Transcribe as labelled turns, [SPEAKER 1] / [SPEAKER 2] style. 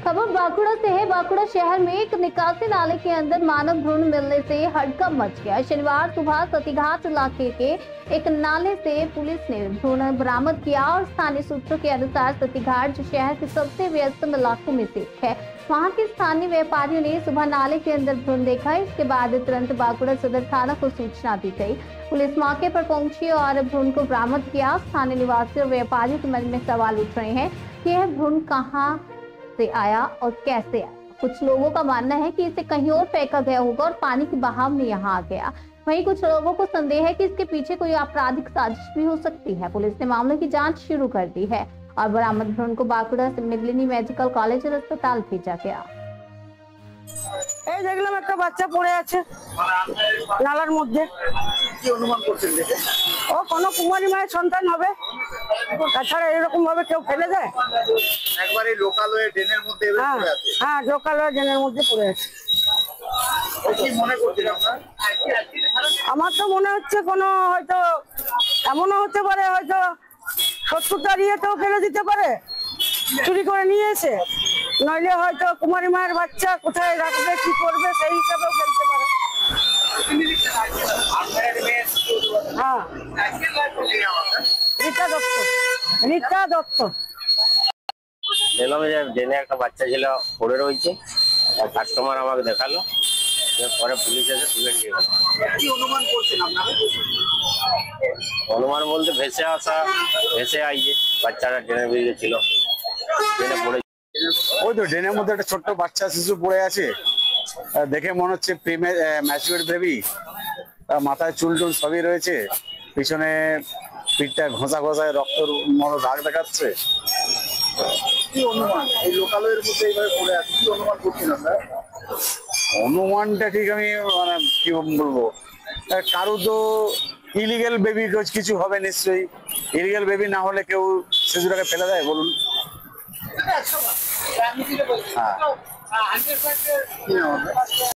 [SPEAKER 1] खबर बांकुड़ा से है। बांकुड़ा शहर में एक निकासी नाले के अंदर मानव भ्रूण मिलने से हड़कंप मच गया। शनिवार सुबह सतीघाट इलाके के एक नाले से पुलिस ने भ्रूण बरामद किया और स्थानीय सूत्रों के अनुसार सतीघाट जो शहर के सबसे व्यस्त इलाकों में से एक है, वहां के स्थानीय व्यापारियों ने सुबह नाले के अंदर भ्रूण देखा। इसके बाद तुरंत बांकुड़ा सदर थाना को सूचना दी गई। पुलिस मौके पर पहुंची और भ्रूण को बरामद किया। स्थानीय निवासियों और व्यापारियों के मन में सवाल उठ रहे हैं कि यह भ्रूण कहां से आया और कैसे आया। कुछ लोगों का मानना है कि इसे कहीं और फेंका गया होगा और पानी के बहाव में यहाँ आ गया। वहीं कुछ लोगों को संदेह है कि इसके पीछे कोई आपराधिक साजिश भी हो सकती है। पुलिस ने मामले की जांच शुरू कर दी है और बरामद भ्रूण को बांकुड़ा से मिगलिनी मेडिकल कॉलेज और अस्पताल भेजा गया।
[SPEAKER 2] এই দেখলাম একটা বাচ্চা পড়ে আছে নালার মধ্যে।
[SPEAKER 3] কি অনুমান করছেন দেখে?
[SPEAKER 2] ও কোনো কুমারী মায়ের সন্তান হবে, তাছাড়া এরকম ভাবে কেউ ফেলে দেয়?
[SPEAKER 3] একবারে লোকালয়ে ড্রেনের মধ্যে এভাবে পড়ে আছে।
[SPEAKER 2] হ্যাঁ, লোকালয়ে ড্রেনের মধ্যে পড়ে আছে।
[SPEAKER 3] কি মনে করছেন আপনারা?
[SPEAKER 2] আমার তো মনে হচ্ছে কোনো হয়তো এমনও হতে পারে, হয়তো শত্রুতার ইয়েতেও ফেলে দিতে পারে, চুরি করে নিয়ে এসে, নইলে হয়তো কুমারী মায়ের বাচ্চা কোথায় রাখবে কি করবে সেই হিসাবেও ফেলতে পারে। হ্যাঁ, রীতা দত্ত। রীতা দত্ত।
[SPEAKER 4] দেখলাম যে ড্রেনে একটা বাচ্চা ছিল পড়ে রয়েছে, কাস্টমার আমাকে দেখালো, পরে পুলিশ এসে তুলে নিয়ে গেল।
[SPEAKER 3] কি অনুমান করছেন আপনারা?
[SPEAKER 4] অনুমান বলতে ভেসে আইছে বাচ্চাটা ড্রেনে বেরিয়ে ছিল, ড্রেনে পড়ে।
[SPEAKER 5] ওই তো ড্রেনের মধ্যে একটা ছোট্ট বাচ্চা শিশু পড়ে আছে, দেখে মনে হচ্ছে ম্যাচিউরড বেবি। মাথায় চুল টুল সবই রয়েছে, পিছনে পিঠটা ঘষা ঘষায় রক্তর মতো দাগ দেখাচ্ছে।
[SPEAKER 3] কি অনুমান এই লোকালয়ের মধ্যে এইভাবে পড়ে আছে? কি অনুমান করছেন আপনারা?
[SPEAKER 5] অনুমানটা ঠিক আমি মানে কি বলবো, কারো তো ইলিগেল বেবি কিছু হবে নিশ্চয়ই। ইলিগেল বেবি না হলে কেউ শিশুটাকে ফেলে দেয় বলুন? হ্যাঁ।